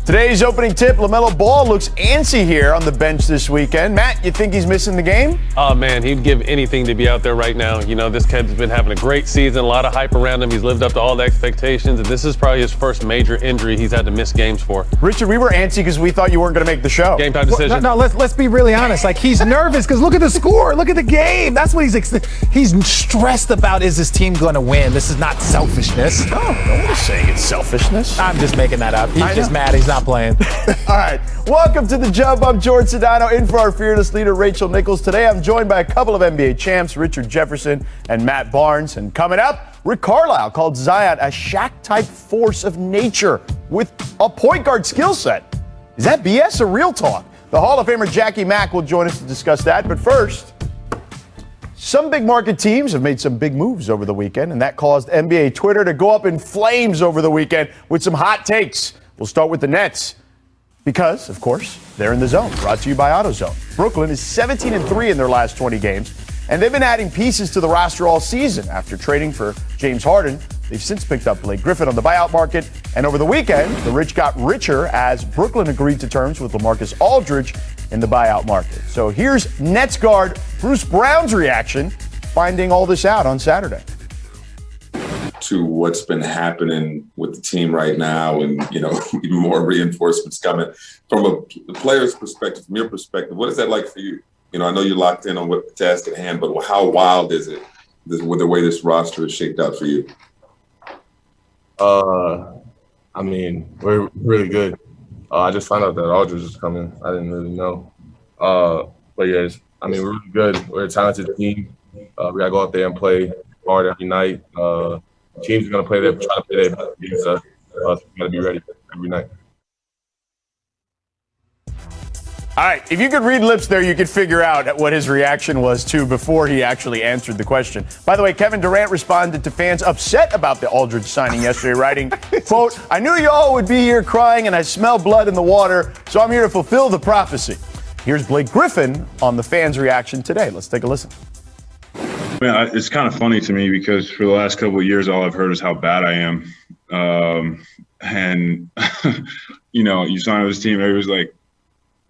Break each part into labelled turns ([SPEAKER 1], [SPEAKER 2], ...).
[SPEAKER 1] Today's opening tip, LaMelo Ball looks antsy here on the bench this weekend. Matt, you think he's missing the game?
[SPEAKER 2] Oh, man, he'd give anything to be out there right now. You know, this kid's been having a great season, a lot of hype around him. He's lived up to all the expectations, and this is probably his first major injury he's had to miss games for.
[SPEAKER 1] Richard, we were antsy because we thought you weren't going to make the show.
[SPEAKER 2] Game time decision.
[SPEAKER 3] No, let's be really honest. Like, he's nervous because look at the score. Look at the game. That's what he's stressed about. Is this team going to win? This is not selfishness.
[SPEAKER 1] No one's saying it's selfishness.
[SPEAKER 3] I'm just making that up. He's just mad he's not playing.
[SPEAKER 1] All right, welcome to The Jump. I'm George Sedano, in for our fearless leader, Rachel Nichols. Today, I'm joined by a couple of NBA champs, Richard Jefferson and Matt Barnes. And coming up, Rick Carlisle called Zion a Shaq-type force of nature with a point guard skill set. Is that BS or real talk? The Hall of Famer Jackie Mack will join us to discuss that. But first, some big market teams have made some big moves over the weekend, and that caused NBA Twitter to go up in flames over the weekend with some hot takes. We'll start with the Nets. Because, of course, they're in the zone. Brought to you by AutoZone. Brooklyn is 17-3 in their last 20 games, and they've been adding pieces to the roster all season. After trading for James Harden, they've since picked up Blake Griffin on the buyout market. And over the weekend, the rich got richer as Brooklyn agreed to terms with LaMarcus Aldridge in the buyout market. So here's Nets guard Bruce Brown's reaction, finding all this out on Saturday.
[SPEAKER 4] To what's been happening with the team right now, and even more reinforcements coming from a player's perspective, from your perspective. What is that like for you? I know you're locked in on what the task at hand, but how wild is it with the way this roster is shaped out for you?
[SPEAKER 5] I mean, we're really good. I just found out that Aldridge is coming. I didn't really know. But yeah, we're really good. We're a talented team. We gotta go out there and play hard every night. Teams are going to play try to play their best against us. So we got to be ready every night.
[SPEAKER 1] All right, if you could read lips there, you could figure out what his reaction was to before he actually answered the question. By the way, Kevin Durant responded to fans upset about the Aldridge signing yesterday, writing, quote, "I knew y'all would be here crying and I smell blood in the water, so I'm here to fulfill the prophecy." Here's Blake Griffin on the fans' reaction today. Let's take a listen.
[SPEAKER 6] Man, it's kind of funny to me because for the last couple of years, all I've heard is how bad I am. And, you sign with this team, everybody's like,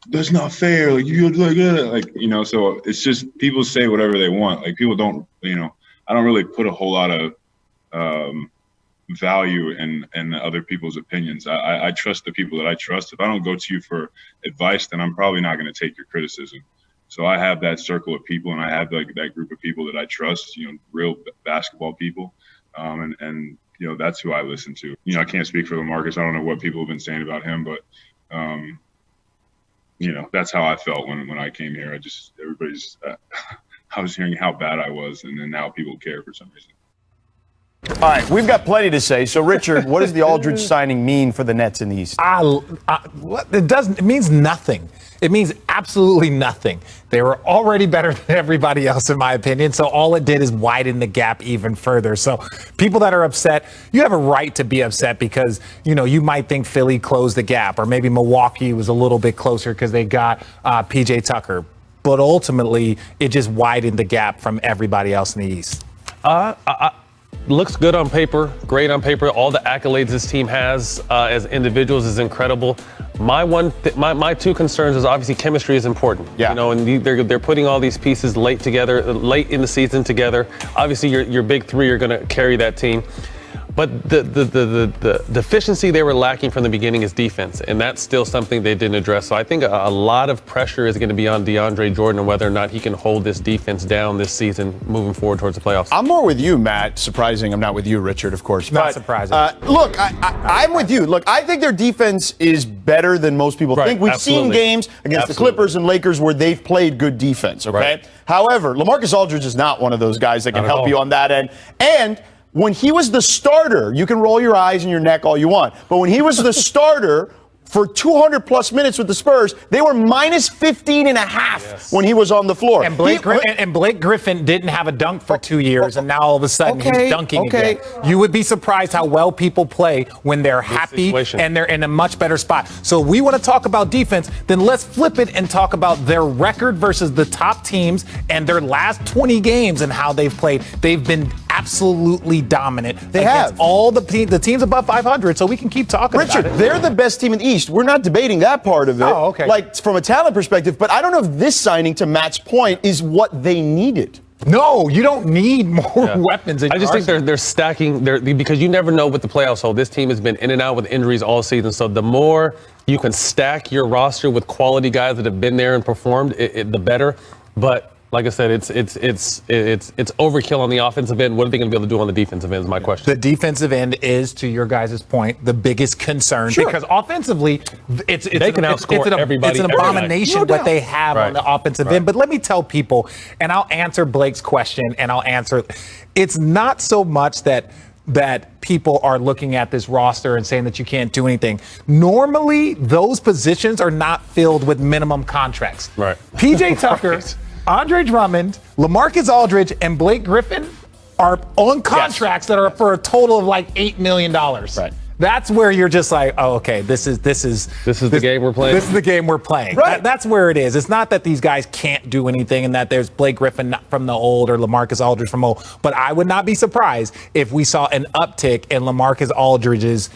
[SPEAKER 6] that's not fair. Like, you're like, so it's just people say whatever they want. Like, people don't, I don't really put a whole lot of value in other people's opinions. I trust the people that I trust. If I don't go to you for advice, then I'm probably not going to take your criticism. So I have that circle of people, and I have that group of people that I trust, real basketball people. And that's who I listen to. I can't speak for LaMarcus. I don't know what people have been saying about him, but, that's how I felt when I came here. I was hearing how bad I was, and then now people care for some reason.
[SPEAKER 1] All right, we've got plenty to say. So, Richard, what does the Aldridge signing mean for the Nets in the East?
[SPEAKER 3] It means nothing. It means absolutely nothing. They were already better than everybody else, in my opinion. So all it did is widen the gap even further. So people that are upset, you have a right to be upset because, you might think Philly closed the gap, or maybe Milwaukee was a little bit closer because they got PJ Tucker. But ultimately, it just widened the gap from everybody else in the East.
[SPEAKER 2] Looks good on paper, great on paper. All the accolades this team has as individuals is incredible. My two concerns is obviously chemistry is important.
[SPEAKER 1] Yeah.
[SPEAKER 2] And they're putting all these pieces late in the season together. Obviously, your big three are going to carry that team. But the deficiency they were lacking from the beginning is defense, and that's still something they didn't address. So I think a lot of pressure is going to be on DeAndre Jordan and whether or not he can hold this defense down this season moving forward towards the playoffs.
[SPEAKER 1] I'm more with you, Matt. Surprising. I'm not with you, Richard, of course.
[SPEAKER 3] Not surprising.
[SPEAKER 1] Look, I'm with you. Look, I think their defense is better than most people think. We've seen games against the Clippers and Lakers where they've played good defense, okay? Right. However, LaMarcus Aldridge is not one of those guys that can help you on that end. And when he was the starter, you can roll your eyes and your neck all you want, but when he was the starter for 200-plus minutes with the Spurs, they were minus 15 and a half when he was on the floor.
[SPEAKER 3] And Blake Griffin didn't have a dunk for 2 years, and now all of a sudden he's dunking again. You would be surprised how well people play when they're happy and they're in a much better spot. So we want to talk about defense, then let's flip it and talk about their record versus the top teams and their last 20 games and how they've played. They've been absolutely dominant.
[SPEAKER 1] They
[SPEAKER 3] against
[SPEAKER 1] have.
[SPEAKER 3] all the teams above 500, so we can keep talking
[SPEAKER 1] Richard,
[SPEAKER 3] about it.
[SPEAKER 1] they're the best team in the East. We're not debating that part of it.
[SPEAKER 3] Oh, okay.
[SPEAKER 1] Like, from a talent perspective, but I don't know if this signing, to Matt's point, is what they needed.
[SPEAKER 3] No, you don't need more weapons.
[SPEAKER 2] I just think they're stacking because you never know what the playoffs hold. This team has been in and out with injuries all season. So the more you can stack your roster with quality guys that have been there and performed, the better. But like I said, it's overkill on the offensive end. What are they going to be able to do on the defensive end is my question.
[SPEAKER 3] The defensive end is, to your guys' point, the biggest concern because offensively, it's
[SPEAKER 2] everybody.
[SPEAKER 3] It's an abomination what they have on the offensive end. But let me tell people, and I'll answer Blake's question, and I'll answer. It's not so much that people are looking at this roster and saying that you can't do anything. Normally, those positions are not filled with minimum contracts.
[SPEAKER 2] Right.
[SPEAKER 3] PJ Tucker. Andre Drummond, LaMarcus Aldridge, and Blake Griffin are on contracts that are for a total of like $8 million.
[SPEAKER 1] Right.
[SPEAKER 3] That's where you're just like, oh, okay, this is
[SPEAKER 2] the game we're playing.
[SPEAKER 3] This is the game we're playing.
[SPEAKER 1] Right.
[SPEAKER 3] That's where it is. It's not that these guys can't do anything and that there's Blake Griffin from the old or LaMarcus Aldridge from old. But I would not be surprised if we saw an uptick in LaMarcus Aldridge's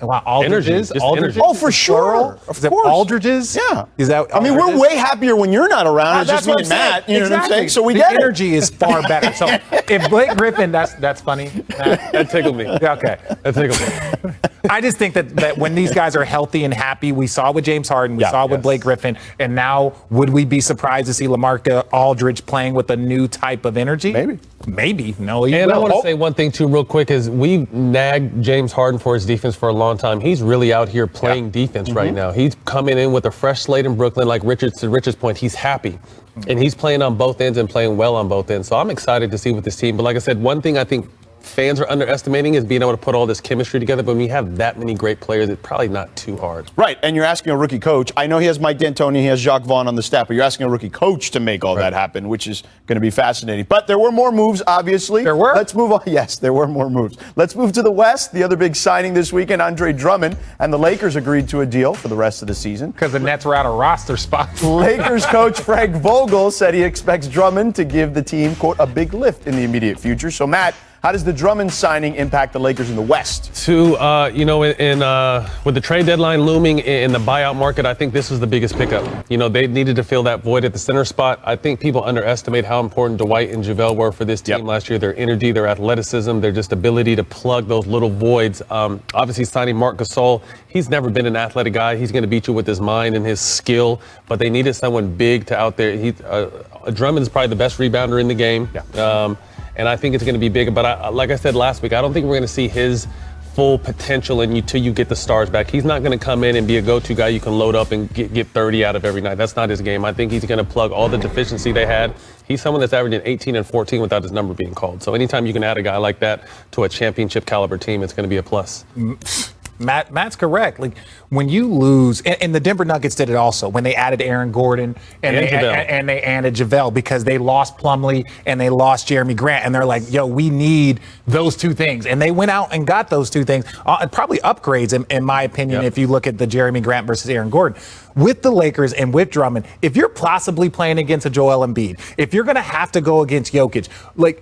[SPEAKER 3] Aldridge's.
[SPEAKER 2] Energy.
[SPEAKER 1] Oh, for sure.
[SPEAKER 3] Is it Aldridge's?
[SPEAKER 1] Yeah.
[SPEAKER 3] Is that?
[SPEAKER 1] I mean, we're way happier when you're not around. It's just
[SPEAKER 3] That's
[SPEAKER 1] me
[SPEAKER 3] what
[SPEAKER 1] and
[SPEAKER 3] I'm saying.
[SPEAKER 1] Matt. You know what I'm saying? So
[SPEAKER 3] the
[SPEAKER 1] get
[SPEAKER 3] energy is far better. So if Blake Griffin, that's funny.
[SPEAKER 2] That tickled me.
[SPEAKER 3] Okay.
[SPEAKER 2] That tickled me.
[SPEAKER 3] I just think that when these guys are healthy and happy, we saw with James Harden, we saw with Blake Griffin, and now would we be surprised to see LaMarcus Aldridge playing with a new type of energy? Maybe. No,
[SPEAKER 2] and I want to say one thing too, real quick, is we nagged James Harden for his defense for a long time. He's really out here playing defense right now. He's coming in with a fresh slate in Brooklyn, like to Richard's point. He's happy, and he's playing on both ends and playing well on both ends. So I'm excited to see what this team. But like I said, one thing I think fans are underestimating is being able to put all this chemistry together. But when you have that many great players, it's probably not too hard.
[SPEAKER 1] Right, and you're asking a rookie coach. I know he has Mike D'Antoni, he has Jacques Vaughn on the staff, but you're asking a rookie coach to make all that happen, which is going to be fascinating. But there were more moves, obviously.
[SPEAKER 3] There were?
[SPEAKER 1] Let's move on. Yes, there were more moves. Let's move to the West. The other big signing this weekend, Andre Drummond, and the Lakers agreed to a deal for the rest of the season.
[SPEAKER 3] Because the Nets were out of roster spots.
[SPEAKER 1] Lakers coach Frank Vogel said he expects Drummond to give the team, quote, a big lift in the immediate future. So, Matt, how does the Drummond signing impact the Lakers in the West?
[SPEAKER 2] With the trade deadline looming in the buyout market, I think this was the biggest pickup. They needed to fill that void at the center spot. I think people underestimate how important Dwight and JaVale were for this team last year. Their energy, their athleticism, their just ability to plug those little voids. Obviously, signing Marc Gasol, he's never been an athletic guy. He's going to beat you with his mind and his skill, but they needed someone big to out there. Drummond's probably the best rebounder in the game. And I think it's going to be big. But like I said last week, I don't think we're going to see his full potential until you get the stars back. He's not going to come in and be a go-to guy you can load up and get 30 out of every night. That's not his game. I think he's going to plug all the deficiency they had. He's someone that's averaging 18 and 14 without his number being called. So anytime you can add a guy like that to a championship caliber team, it's going to be a plus.
[SPEAKER 3] Matt's correct. Like when you lose, and the Denver Nuggets did it also when they added Aaron Gordon and they added JaVale because they lost Plumlee and they lost Jeremy Grant, and they're like, yo, we need those two things, and they went out and got those two things. Probably upgrades in my opinion. If you look at the Jeremy Grant versus Aaron Gordon. With the Lakers and with Drummond, if you're possibly playing against a Joel Embiid, if you're going to have to go against Jokic, like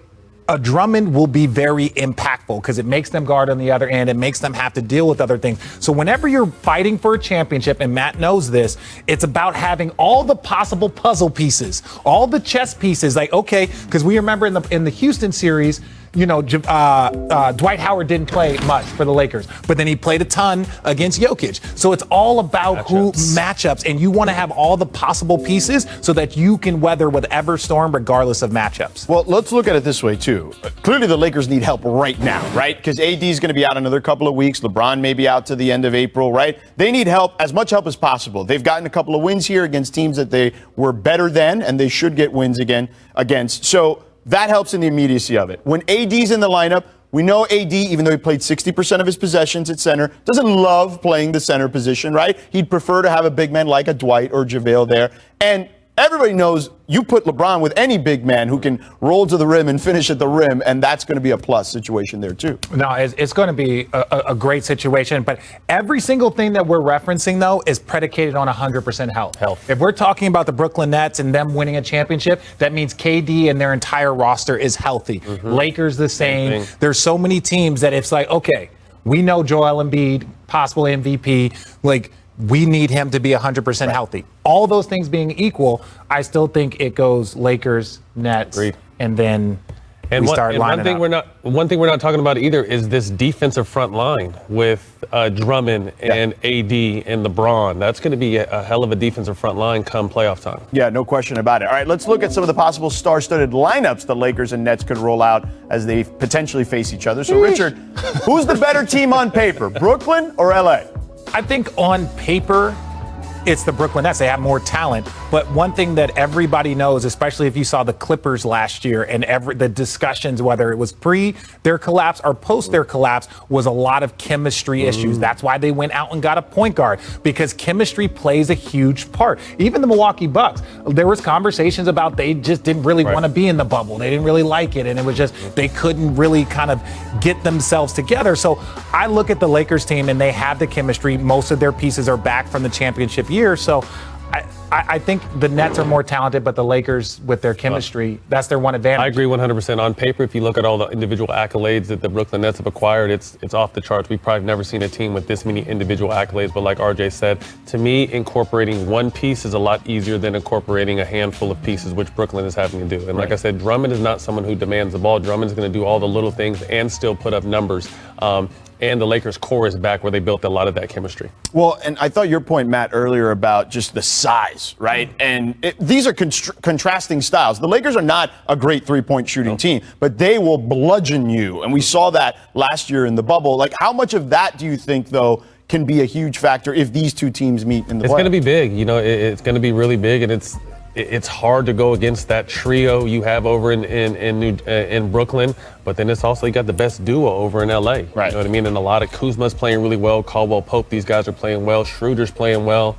[SPEAKER 3] a Drummond will be very impactful because it makes them guard on the other end. It makes them have to deal with other things. So whenever you're fighting for a championship, and Matt knows this, it's about having all the possible puzzle pieces, all the chess pieces. Like, okay, because we remember in the Houston series, Dwight Howard didn't play much for the Lakers, but then he played a ton against Jokic. So it's all about matchups, and you want to have all the possible pieces so that you can weather whatever storm regardless of matchups.
[SPEAKER 1] Well, let's look at it this way, too. Clearly, the Lakers need help right now, right? Because AD is going to be out another couple of weeks. LeBron may be out to the end of April, right? They need help, as much help as possible. They've gotten a couple of wins here against teams that they were better than, and they should get wins again against. So that helps in the immediacy of it. When AD's in the lineup, we know AD, even though he played 60% of his possessions at center, doesn't love playing the center position, right? He'd prefer to have a big man like a Dwight or JaVale there. And everybody knows you put LeBron with any big man who can roll to the rim and finish at the rim, and that's going to be a plus situation there too.
[SPEAKER 3] No, it's going to be a great situation, but every single thing that we're referencing, though, is predicated on 100% health. If we're talking about the Brooklyn Nets and them winning a championship, that means KD and their entire roster is healthy. Lakers the same. There's so many teams that it's like, okay, we know Joel Embiid, possible MVP, like, we need him to be 100% healthy. All those things being equal, I still think it goes Lakers, Nets, and then we start lining up.
[SPEAKER 2] One thing we're not talking about either is this defensive front line with Drummond and AD and LeBron. That's going to be a hell of a defensive front line come playoff time.
[SPEAKER 1] Yeah, no question about it. All right, let's look at some of the possible star-studded lineups the Lakers and Nets could roll out as they potentially face each other. So, Richard, who's the better team on paper, Brooklyn or LA?
[SPEAKER 3] I think on paper, it's the Brooklyn Nets. They have more talent. But one thing that everybody knows, especially if you saw the Clippers last year and the discussions, whether it was pre their collapse or post their collapse, was a lot of chemistry issues. That's why they went out and got a point guard, because chemistry plays a huge part. Even the Milwaukee Bucks, there was conversations about they just didn't really want to be in the bubble. They didn't really like it. And it was just, they couldn't really kind of get themselves together. So I look at the Lakers team and they have the chemistry. Most of their pieces are back from the championship year. So I think the Nets are more talented, but the Lakers, with their chemistry, that's their one advantage.
[SPEAKER 2] I agree 100%. On paper, if you look at all the individual accolades that the Brooklyn Nets have acquired, it's off the charts. We've probably never seen a team with this many individual accolades. But like RJ said, to me, incorporating one piece is a lot easier than incorporating a handful of pieces, which Brooklyn is having to do. And like I said, Drummond is not someone who demands the ball. Drummond is going to do all the little things and still put up numbers. And the Lakers' core is back where they built a lot of that chemistry.
[SPEAKER 1] Well, and I thought your point, Matt, earlier about just the size, right? And these are contrasting styles. The Lakers are not a great three-point shooting team, but they will bludgeon you. And we saw that last year in the bubble. Like, how much of that do you think, though, can be a huge factor if these two teams meet in the playoffs?
[SPEAKER 2] It's going to be big. You know, it's going to be really big, and it's hard to go against that trio you have over in Brooklyn, but then it's also you got the best duo over in LA.
[SPEAKER 1] Right.
[SPEAKER 2] You know what I mean? And a lot of Kuzma's playing really well. Caldwell Pope, these guys are playing well. Schroeder's playing well.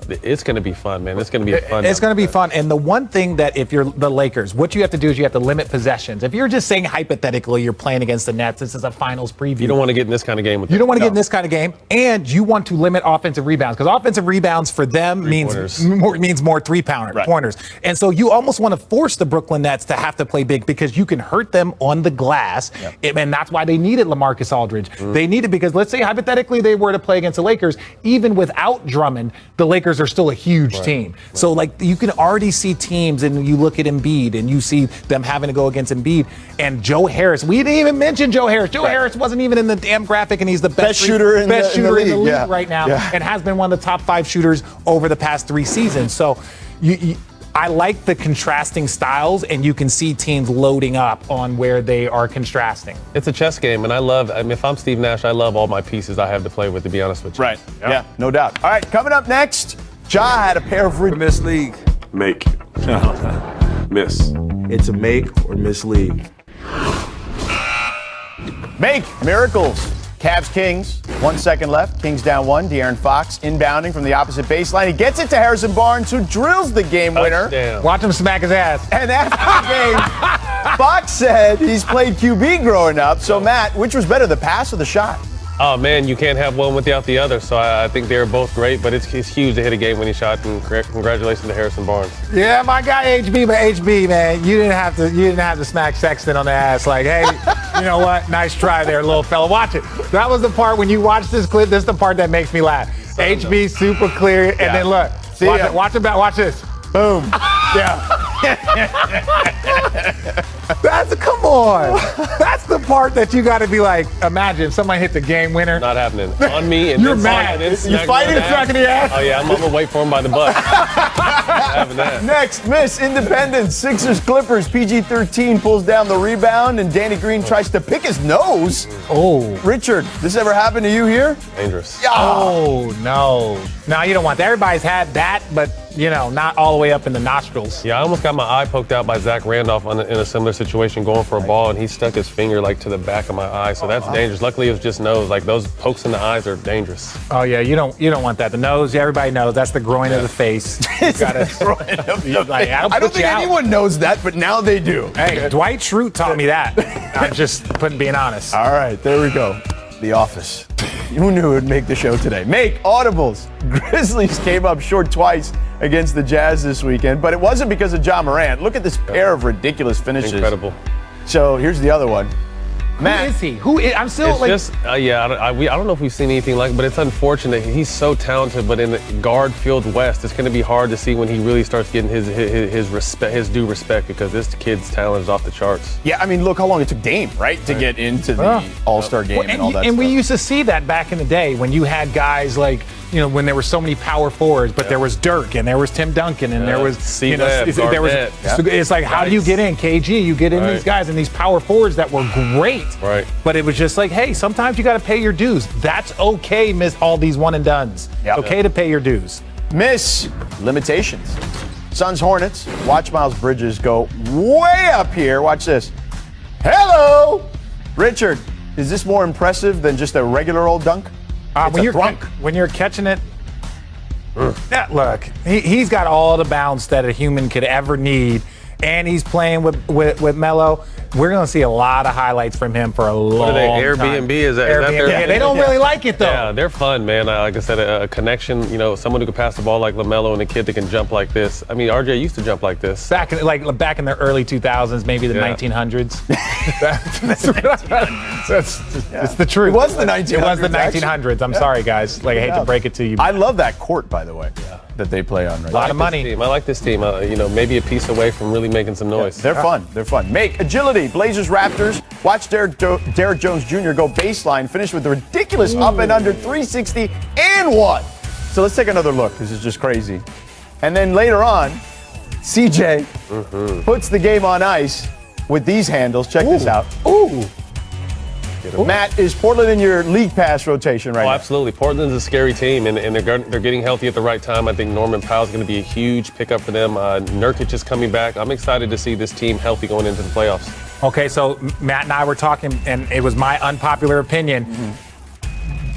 [SPEAKER 2] It's going to be fun, man. It's going to be fun.
[SPEAKER 3] It's going to be fun. And the one thing that if you're the Lakers, what you have to do is you have to limit possessions. If you're just saying hypothetically you're playing against the Nets, this is a finals preview.
[SPEAKER 2] You don't want to get in this kind of game with them.
[SPEAKER 3] You don't want to get in this kind of game, and you want to limit offensive rebounds, because offensive rebounds for them means more three-pointers. And so you almost want to force the Brooklyn Nets to have to play big, because you can hurt them on the glass, and that's why they needed LaMarcus Aldridge. They needed, because let's say hypothetically they were to play against the Lakers, even without Drummond, the Lakers are still a huge team. So like you can already see teams, and you look at Embiid and you see them having to go against Embiid and Joe Harris. We didn't even mention Joe Harris. Joe Harris wasn't even in the damn graphic, and he's the best shooter in the league right now, and has been one of the top 5 shooters over the past 3 seasons. So I like the contrasting styles, and you can see teams loading up on where they are contrasting.
[SPEAKER 2] It's a chess game, and if I'm Steve Nash, I love all my pieces I have to play with, to be honest with you.
[SPEAKER 1] Right. Yeah, no doubt. All right, coming up next, Ja had a pair of
[SPEAKER 7] miss league.
[SPEAKER 8] Make. Miss.
[SPEAKER 7] It's a make or miss league.
[SPEAKER 1] Make miracles. Cavs Kings, 1 second left. Kings down 1. De'Aaron Fox inbounding from the opposite baseline. He gets it to Harrison Barnes, who drills the game winner.
[SPEAKER 2] Touchdown.
[SPEAKER 3] Watch him smack his ass.
[SPEAKER 1] And after the game, Fox said he's played QB growing up. So, Matt, which was better, the pass or the shot?
[SPEAKER 2] Oh, man, you can't have one without the other. So I think they're both great, but it's huge to hit a game-winning shot, and congratulations to Harrison Barnes.
[SPEAKER 3] Yeah, my guy HB, but HB, man, you didn't have to smack Sexton on the ass like, hey, you know what? Nice try there, little fella. Watch it. That was the part when you watch this clip. This is the part that makes me laugh. HB super clear, and then look, watch this. Boom. Yeah. Come on. That's the part that you got to be like, imagine somebody hit the game winner.
[SPEAKER 2] Not happening. On me, and
[SPEAKER 3] you're
[SPEAKER 2] then
[SPEAKER 3] mad.
[SPEAKER 1] You fighting the track of the ass?
[SPEAKER 2] Oh, yeah, I'm going to wait for him by the butt. Having that.
[SPEAKER 1] Next, Miss Independence, Sixers Clippers. PG-13 pulls down the rebound, and Danny Green tries to pick his nose.
[SPEAKER 3] Oh.
[SPEAKER 1] Richard, this ever happened to you here?
[SPEAKER 2] Dangerous.
[SPEAKER 3] Oh, no. No, you don't want that. Everybody's had that, but not all the way up in the nostrils.
[SPEAKER 2] Yeah, I almost got my eye poked out by Zach Randolph in a similar situation, going for a ball, and he stuck his finger like to the back of my eye. So that's dangerous. Luckily, it was just nose. Like those pokes in the eyes are dangerous.
[SPEAKER 3] Oh yeah, you don't want that. The nose, everybody knows that's the groin of the face. You gotta,
[SPEAKER 1] I don't think anyone knows that, but now they do.
[SPEAKER 3] Hey, Dwight Schrute taught me that. I'm just being honest.
[SPEAKER 1] All right, there we go. The Office. Who knew it would make the show today? Make audibles. Grizzlies came up short twice against the Jazz this weekend, but it wasn't because of Ja Morant. Look at this pair of ridiculous finishes.
[SPEAKER 2] Incredible.
[SPEAKER 1] So here's the other one. Matt.
[SPEAKER 3] Who is he? Who is? I'm still
[SPEAKER 2] It's just, I don't know if we've seen anything like it, but it's unfortunate. He's so talented, but in the guard field West, it's going to be hard to see when he really starts getting his due respect, because this kid's talent is off the charts.
[SPEAKER 1] Yeah, I mean, look how long it took Dame, right, to get into the All-Star game and all that
[SPEAKER 3] And
[SPEAKER 1] stuff.
[SPEAKER 3] we used to see that back in the day when you had guys like, when there were so many power forwards, but there was Dirk and there was Tim Duncan and there was, there was. It's like, how do you get in? KG, you get in these guys and these power forwards that were great.
[SPEAKER 2] Right.
[SPEAKER 3] But it was just like, hey, sometimes you got to pay your dues. That's okay, miss all these one and dones.
[SPEAKER 1] Yep.
[SPEAKER 3] Okay to pay your dues.
[SPEAKER 1] Miss limitations. Suns Hornets. Watch Miles Bridges go way up here. Watch this. Hello, Richard. Is this more impressive than just a regular old dunk?
[SPEAKER 3] When you're catching it, look, he's got all the bounce that a human could ever need, and he's playing with Melo. We're going to see a lot of highlights from him for a long time.
[SPEAKER 2] Airbnb is that their,
[SPEAKER 3] yeah, they don't really like it though.
[SPEAKER 2] Yeah, they're fun, man. Like I said, a connection. Someone who can pass the ball like LaMelo and a kid that can jump like this. I mean, RJ used to jump like this.
[SPEAKER 3] Back in the early 2000s, maybe the 1900s. It's the truth.
[SPEAKER 1] It was the 1900s.
[SPEAKER 3] It was the 1900s. I'm sorry, guys. I hate to break it to you.
[SPEAKER 1] I love that court, by the way, that they play on right now.
[SPEAKER 3] A lot of money.
[SPEAKER 2] I like this team. Maybe a piece away from really making some noise.
[SPEAKER 1] They're fun. They're fun. Make agility. Blazers Raptors. Watch Derek Jones Jr. go baseline. Finish with the ridiculous up and under 360 and 1. So let's take another look. This is just crazy. And then later on, CJ puts the game on ice with these handles. Check this out. Matt, is Portland in your league pass rotation right now?
[SPEAKER 2] Absolutely. Portland's a scary team, and they're getting healthy at the right time. I think Norman Powell's going to be a huge pickup for them. Nurkic is coming back. I'm excited to see this team healthy going into the playoffs.
[SPEAKER 3] Okay, so Matt and I were talking, and it was my unpopular opinion.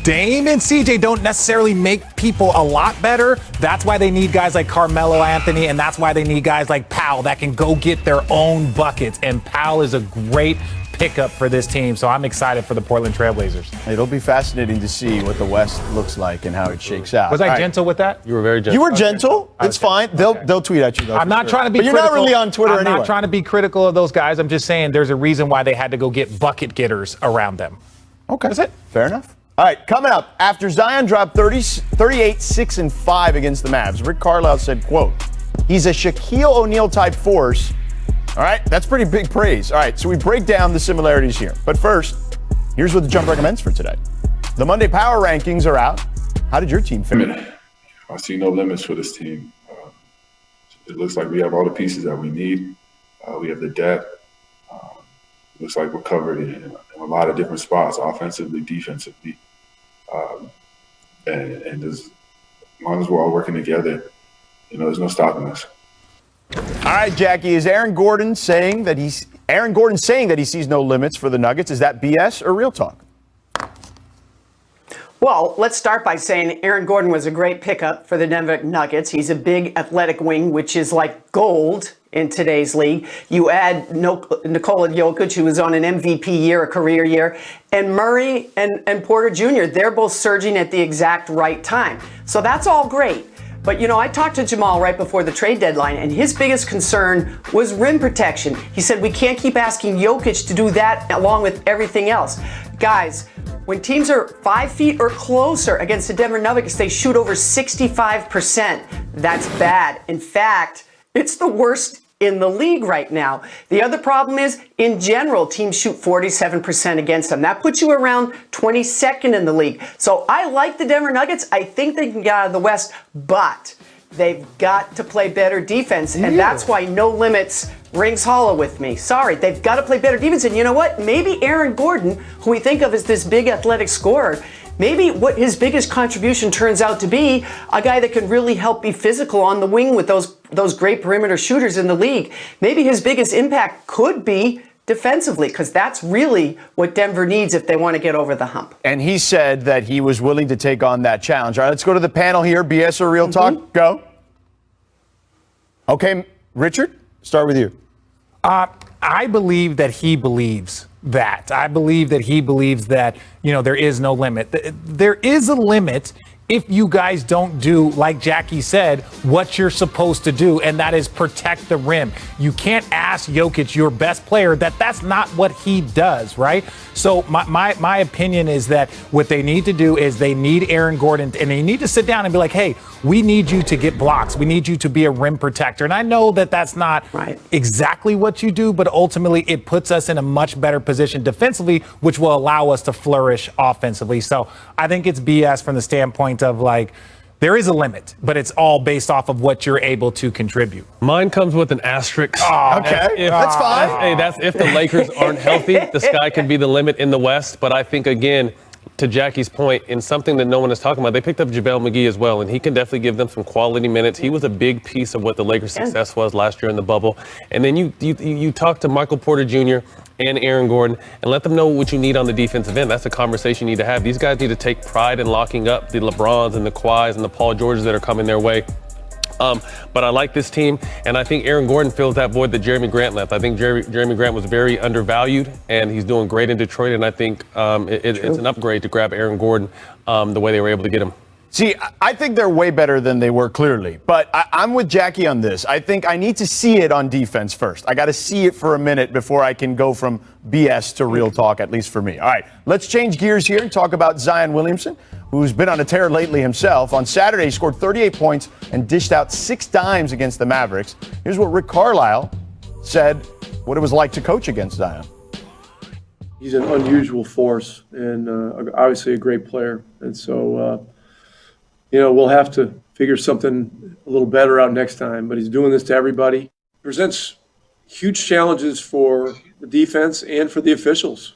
[SPEAKER 3] Dame and CJ don't necessarily make people a lot better. That's why they need guys like Carmelo Anthony, and that's why they need guys like Powell that can go get their own buckets. And Powell is a great pickup for this team, so I'm excited for the Portland Trailblazers.
[SPEAKER 1] It'll be fascinating to see what the West looks like and how it shakes out.
[SPEAKER 3] Was I gentle with that?
[SPEAKER 2] You were very gentle.
[SPEAKER 1] You were gentle. It's fine. They'll tweet at you, though.
[SPEAKER 3] I'm not trying to be
[SPEAKER 1] critical. But you're not really on Twitter anyway.
[SPEAKER 3] I'm not trying to be critical of those guys. I'm just saying there's a reason why they had to go get bucket getters around them.
[SPEAKER 1] Okay.
[SPEAKER 3] That's it.
[SPEAKER 1] Fair enough. All right, coming up, after Zion dropped 38, 6, and 5 against the Mavs, Rick Carlisle said, quote, he's a Shaquille O'Neal type force. All right, that's pretty big praise. All right, so we break down the similarities here. But first, here's what the Jump recommends for today. The Monday Power Rankings are out. How did your team fare?
[SPEAKER 4] I see no limits for this team. It looks like we have all the pieces that we need. We have the depth. Looks like we're covered in a lot of different spots, offensively, defensively. And as long as we're all working together, there's no stopping us.
[SPEAKER 1] All right, Jackie, is Aaron Gordon saying that he sees no limits for the Nuggets? Is that BS or real talk?
[SPEAKER 9] Well, let's start by saying Aaron Gordon was a great pickup for the Denver Nuggets. He's a big athletic wing, which is like gold in today's league. You add Nikola Jokic, who was on an MVP year, a career year, and Murray and Porter Jr., they're both surging at the exact right time. So that's all great. But, I talked to Jamal right before the trade deadline, and his biggest concern was rim protection. He said, we can't keep asking Jokic to do that along with everything else. Guys, when teams are 5 feet or closer against the Denver Nuggets, they shoot over 65%. That's bad. In fact, it's the worst in the league right now. The other problem is, in general, teams shoot 47% against them. That puts you around 22nd in the league. So I like the Denver Nuggets. I think they can get out of the West, but they've got to play better defense, and that's why no limits rings hollow with me. Sorry, they've got to play better defense. And you know what? Maybe Aaron Gordon, who we think of as this big athletic scorer, maybe what his biggest contribution turns out to be a guy that can really help be physical on the wing with those great perimeter shooters in the league. Maybe his biggest impact could be defensively, because that's really what Denver needs if they want to get over the hump.
[SPEAKER 1] And he said that he was willing to take on that challenge. All right, let's go to the panel here. BS or Real Talk? Go. Okay, Richard, start with you.
[SPEAKER 3] I believe that he believes that. I believe that he believes that, there is no limit. There is a limit if you guys don't do, like Jackie said, what you're supposed to do, and that is protect the rim. You can't ask Jokic, your best player, that's not what he does, right? So my opinion is that what they need to do is they need Aaron Gordon, and they need to sit down and be like, hey, we need you to get blocks. We need you to be a rim protector. And I know that that's not exactly what you do, but ultimately it puts us in a much better position defensively, which will allow us to flourish offensively. So I think it's BS from the standpoint of there is a limit, but it's all based off of what you're able to contribute.
[SPEAKER 2] Mine comes with an asterisk.
[SPEAKER 1] Okay, that's fine.
[SPEAKER 2] Hey, that's if the Lakers aren't healthy, the sky can be the limit in the West. But I think, again, to Jackie's point, in something that no one is talking about, they picked up JaVale McGee as well, and he can definitely give them some quality minutes. He was a big piece of what the Lakers' success was last year in the bubble. And then you talk to Michael Porter Jr. and Aaron Gordon and let them know what you need on the defensive end. That's a conversation you need to have. These guys need to take pride in locking up the LeBrons and the Kawhis and the Paul Georges that are coming their way. But I like this team, and I think Aaron Gordon fills that void that Jeremy Grant left. I think Jeremy Grant was very undervalued, and he's doing great in Detroit, and I think it's an upgrade to grab Aaron Gordon the way they were able to get him.
[SPEAKER 1] See, I think they're way better than they were clearly, but I'm with Jackie on this. I think I need to see it on defense first. I got to see it for a minute before I can go from BS to Real Talk, at least for me. All right, let's change gears here and talk about Zion Williamson, who's been on a tear lately himself. On Saturday, he scored 38 points and dished out 6 dimes against the Mavericks. Here's what Rick Carlisle said what it was like to coach against Zion.
[SPEAKER 10] He's an unusual force and obviously a great player. And so, we'll have to figure something a little better out next time. But he's doing this to everybody. Presents huge challenges for the defense and for the officials.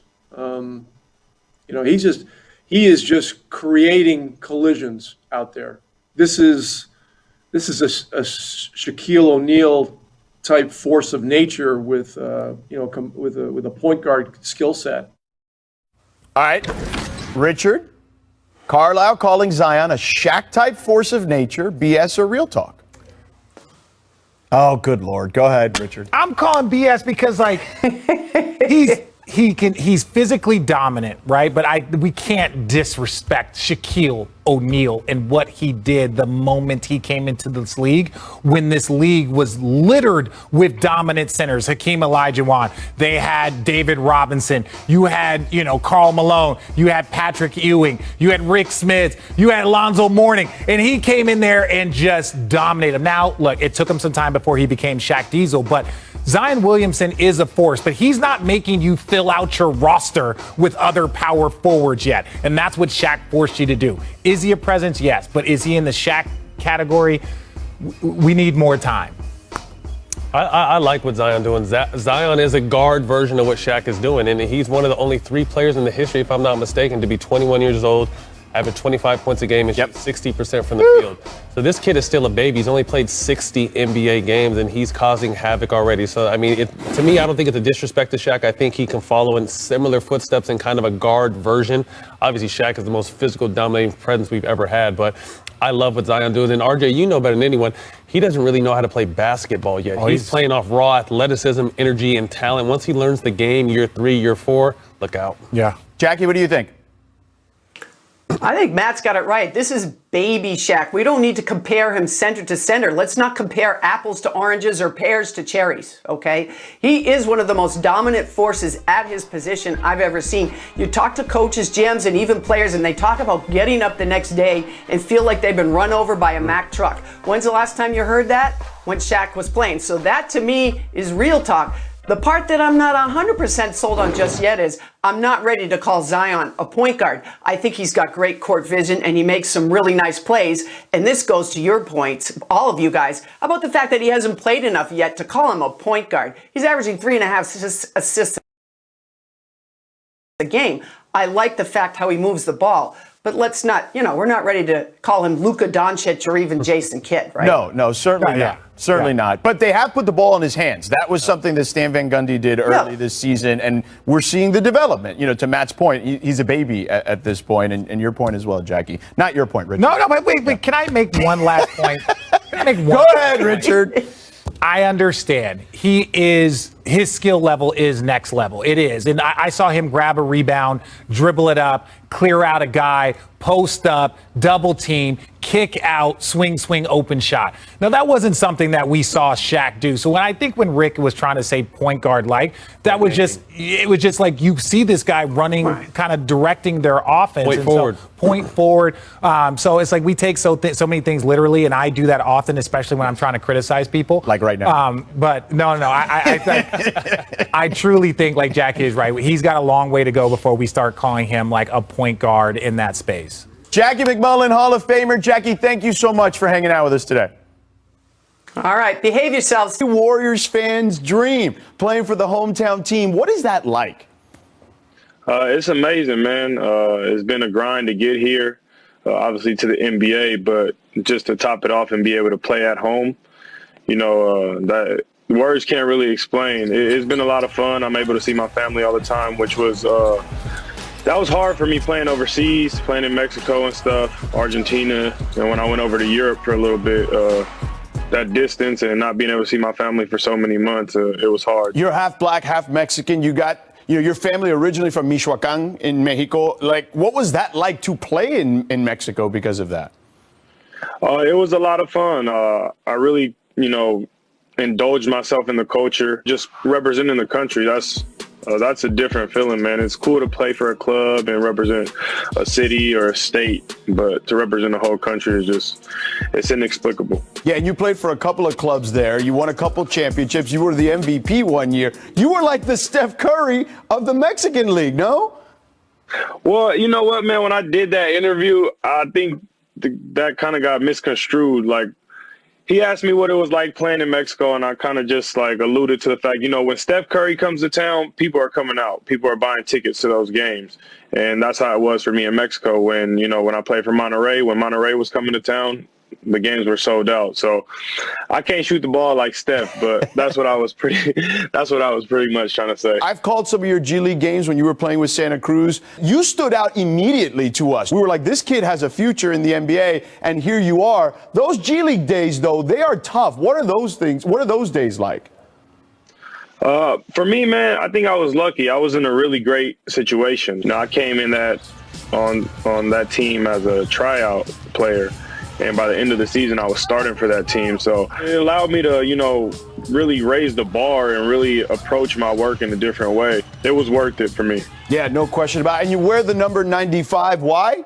[SPEAKER 10] He is just creating collisions out there. This is a Shaquille O'Neal type force of nature with a point guard skill set.
[SPEAKER 1] All right, Richard, Carlisle calling Zion a Shaq type force of nature. BS or Real Talk? Oh, good Lord. Go ahead, Richard.
[SPEAKER 3] I'm calling BS because he's physically dominant, right? But we can't disrespect Shaquille O'Neal and what he did the moment he came into this league, when this league was littered with dominant centers. Hakeem Olajuwon, they had David Robinson, you had, Karl Malone, you had Patrick Ewing, you had Rick Smith, you had Alonzo Mourning, and he came in there and just dominated him. Now, look, it took him some time before he became Shaq Diesel, but Zion Williamson is a force, but he's not making you fill out your roster with other power forwards yet. And that's what Shaq forced you to do. Is he a presence? Yes. But is he in the Shaq category? We need more time.
[SPEAKER 2] I like what Zion doing. Zion is a guard version of what Shaq is doing, and he's one of the only 3 players in the history, if I'm not mistaken, to be 21 years old, having 25 points a game and 60% from the field. So this kid is still a baby. He's only played 60 NBA games, and he's causing havoc already. So, I mean, to me, I don't think it's a disrespect to Shaq. I think he can follow in similar footsteps in kind of a guard version. Obviously, Shaq is the most physical, dominating presence we've ever had, but I love what Zion does. And RJ, you know better than anyone, he doesn't really know how to play basketball yet. He's playing off raw athleticism, energy, and talent. Once he learns the game, year 3, year 4, look out.
[SPEAKER 3] Yeah.
[SPEAKER 1] Jackie, what do you think?
[SPEAKER 9] I think Matt's got it right. This is baby Shaq. We don't need to compare him center to center. Let's not compare apples to oranges or pears to cherries, okay? He is one of the most dominant forces at his position I've ever seen. You talk to coaches, GMs, and even players, and they talk about getting up the next day and feel like they've been run over by a Mack truck. When's the last time you heard that? When Shaq was playing. So that, to me, is real talk. The part that I'm not 100% sold on just yet is I'm not ready to call Zion a point guard. I think he's got great court vision and he makes some really nice plays. And this goes to your points, all of you guys, about the fact that he hasn't played enough yet to call him a point guard. He's averaging 3.5 assists a game. I like the fact how he moves the ball. But let's not, we're not ready to call him Luka Doncic or even Jason Kidd, right?
[SPEAKER 1] No, certainly not. Certainly not. But they have put the ball in his hands. That was something that Stan Van Gundy did early this season, and we're seeing the development. To Matt's point, he's a baby at this point, and your point as well, Jackie. Not your point, Richard.
[SPEAKER 3] No, but wait. Can I make one last point?
[SPEAKER 1] Go ahead, Richard.
[SPEAKER 3] I understand. His skill level is next level. It is. And I saw him grab a rebound, dribble it up, clear out a guy, post up, double team, kick out, swing, open shot. Now, that wasn't something that we saw Shaq do. So when Rick was trying to say point guard it was just like you see this guy running, kind of directing their offense. Point forward. So it's like we take so many things literally, and I do that often, especially when I'm trying to criticize people.
[SPEAKER 1] Like right now.
[SPEAKER 3] But no, I truly think, like Jackie is right, he's got a long way to go before we start calling him like a point guard in that space.
[SPEAKER 1] Jackie McMullen, Hall of Famer. Jackie, thank you so much for hanging out with us today.
[SPEAKER 9] All right, behave yourselves.
[SPEAKER 1] Warriors fans' dream, playing for the hometown team. What is that like?
[SPEAKER 11] It's amazing, man. It's been a grind to get here, obviously to the NBA, but just to top it off and be able to play at home, that words can't really explain. It's been a lot of fun. I'm able to see my family all the time, which was that was hard for me playing overseas, playing in Mexico and stuff, Argentina, and when I went over to Europe for a little bit, that distance and not being able to see my family for so many months, it was hard.
[SPEAKER 1] You're half black, half Mexican. You got your family originally from Michoacan in Mexico. Like, what was that like to play in Mexico because of that?
[SPEAKER 11] It was a lot of fun. I really, indulged myself in the culture, just representing the country. That's a different feeling, man. It's cool to play for a club and represent a city or a state, but to represent the whole country it's inexplicable.
[SPEAKER 1] Yeah, and you played for a couple of clubs there. You won a couple championships. You were the MVP one year. You were like the Steph Curry of the Mexican League, no?
[SPEAKER 11] Well, you know what, man? When I did that interview, I think that kind of got misconstrued. Like, he asked me what it was like playing in Mexico, and I kind of just like alluded to the fact, when Steph Curry comes to town, people are coming out. People are buying tickets to those games. And that's how it was for me in Mexico when I played for Monterrey. When Monterrey was coming to town, the games were sold out. So I can't shoot the ball like Steph, but that's what I was pretty much trying to say.
[SPEAKER 1] I've called some of your G League games when you were playing with Santa Cruz. You stood out immediately to us. We were like, this kid has a future in the NBA, and here you are. Those G League days, though, they are tough. What are those things? What are those days like?
[SPEAKER 11] For me, man, I think I was lucky. I was in a really great situation. I came in on that team as a tryout player. And by the end of the season, I was starting for that team. So it allowed me to, really raise the bar and really approach my work in a different way. It was worth it for me.
[SPEAKER 1] Yeah, no question about it. And you wear the number 95. Why?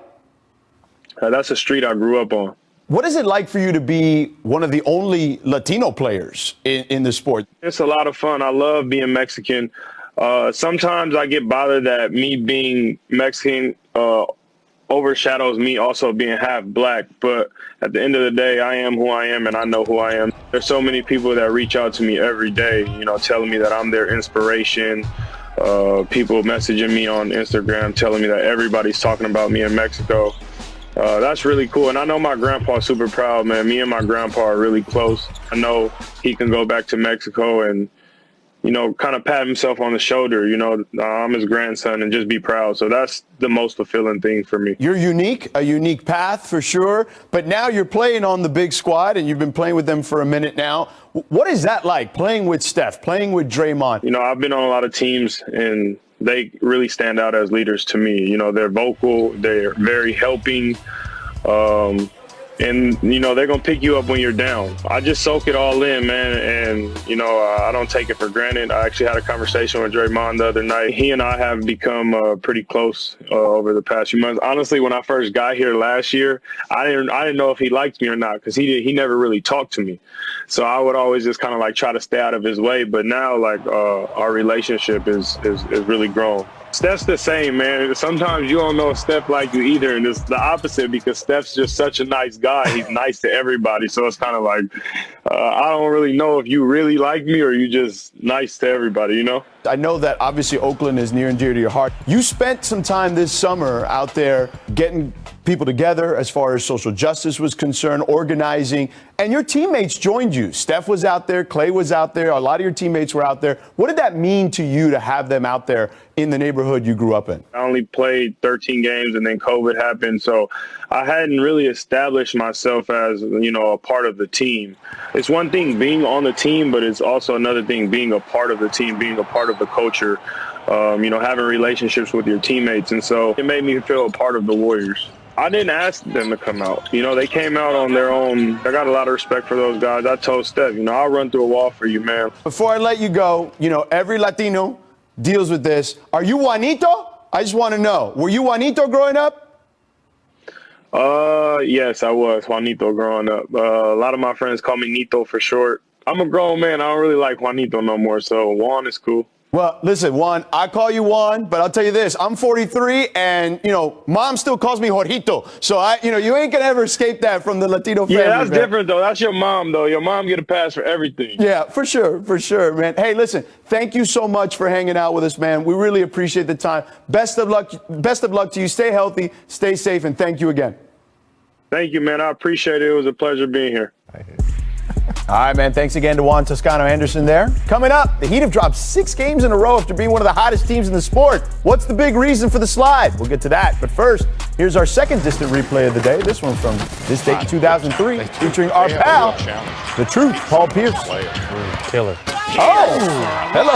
[SPEAKER 11] That's a street I grew up on.
[SPEAKER 1] What is it like for you to be one of the only Latino players in the sport?
[SPEAKER 11] It's a lot of fun. I love being Mexican. Sometimes I get bothered that me being Mexican overshadows me also being half black, but at the end of the day, I am who I am and I know who I am. There's so many people that reach out to me every day, telling me that I'm their inspiration. People messaging me on Instagram telling me that everybody's talking about me in Mexico. That's really cool. And I know my grandpa's super proud, man. Me and my grandpa are really close. I know he can go back to Mexico and kind of pat himself on the shoulder, I'm his grandson, and just be proud. So that's the most fulfilling thing for me.
[SPEAKER 1] You're a unique path for sure, but now you're playing on the big squad and you've been playing with them for a minute now. What is that like, playing with Steph, playing with Draymond?
[SPEAKER 11] I've been on a lot of teams and they really stand out as leaders to me. They're vocal, they're very helping. And, they're going to pick you up when you're down. I just soak it all in, man. And, I don't take it for granted. I actually had a conversation with Draymond the other night. He and I have become pretty close over the past few months. Honestly, when I first got here last year, I didn't know if he liked me or not because he never really talked to me. So I would always just kind of like try to stay out of his way. But now, like, our relationship is really grown. Steph's the same, man. Sometimes you don't know if Steph like you either, and it's the opposite because Steph's just such a nice guy. He's nice to everybody, so it's kind of like I don't really know if you really like me or you just nice to everybody, you know?
[SPEAKER 1] I know that obviously Oakland is near and dear to your heart. You spent some time this summer out there getting people together as far as social justice was concerned, organizing, and your teammates joined you. Steph was out there, Clay was out there, a lot of your teammates were out there. What did that mean to you to have them out there in the neighborhood you grew up in?
[SPEAKER 11] I only played 13 games and then COVID happened, so I hadn't really established myself as, you know, a part of the team. It's one thing being on the team, but it's also another thing being a part of the team, being a part of the culture, you know, having relationships with your teammates. And so it made me feel a part of the Warriors. I didn't ask them to come out. You know, they came out on their own. I got a lot of respect for those guys. I told Steph, you know, I'll run through a wall for you, man.
[SPEAKER 1] Before I let you go, you know, every Latino deals with this. Are you Juanito? I just want to know. Were you Juanito growing up?
[SPEAKER 11] Yes, I was Juanito growing up. A lot of my friends call me Nito for short. I'm a grown man. I don't really like Juanito no more, so Juan is cool.
[SPEAKER 1] Well, listen, Juan, I call you Juan, but I'll tell you this. I'm 43, and, you know, Mom still calls me Jorgito. So, you ain't going to ever escape that from the Latino family.
[SPEAKER 11] Yeah, that's different, though. That's your mom, though. Your mom get a pass for everything.
[SPEAKER 1] Yeah, for sure, man. Hey, listen, thank you so much for hanging out with us, man. We really appreciate the time. Best of luck to you. Stay healthy, stay safe, and thank you again.
[SPEAKER 11] Thank you, man. I appreciate it. It was a pleasure being here.
[SPEAKER 1] All right, man. Thanks again to Juan Toscano-Anderson there. Coming up, the Heat have dropped 6 games in a row after being one of the hottest teams in the sport. What's the big reason for the slide? We'll get to that. But first, here's our second distant replay of the day. This one from this date in 2003, featuring our pal, The Truth, Paul Pierce.
[SPEAKER 2] Killer.
[SPEAKER 1] Oh, hello.